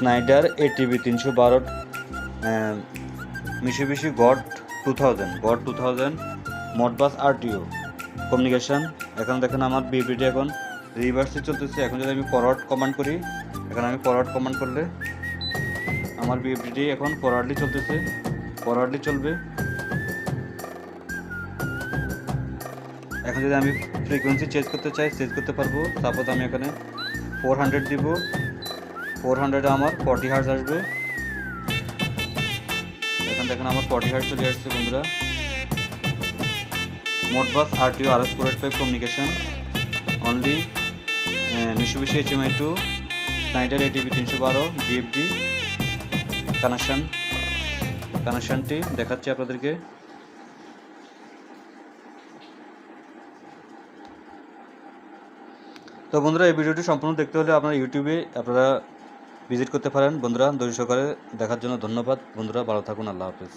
Snyder ATV 312 Mitsubishi গড 2000 Modbus RTU communication. এখন দেখেন আমার বিএপিটি এখন রিভার্সে চলতেছে। এখন যদি আমি ফরওয়ার্ড কমান্ড করি, এখন আমি ফরওয়ার্ড কমান্ড করলে আমার বিএপিটি এখন ফরওয়ার্ডলি চলতেছে, ফরওয়ার্ডলি চলবে। এখন যদি আমি ফ্রিকোয়েন্সি চেঞ্জ করতে চাই, চেঞ্জ করতে পারবো। সাপোজ আমি এখানে 400 দিব, 400 আমার 40 হার্জ আসবে। এখন দেখেন আমার 40 হার্জ চলে আসছে বন্ধুরা। Modbus RTU RS485 communication only Mitsubishi HMI 2 Schneider ATV 312 DFD কানেকশনটি দেখাচ্ছি আপনাদেরকে। তো বন্ধুরা, এই ভিডিওটি সম্পূর্ণ দেখতে হলে আপনারা ইউটিউবে আপনারা ভিজিট করতে পারেন। বন্ধুরা, ধৈর্য সহকারে দেখার জন্য ধন্যবাদ। বন্ধুরা, ভালো থাকুন। আল্লাহ হাফেজ।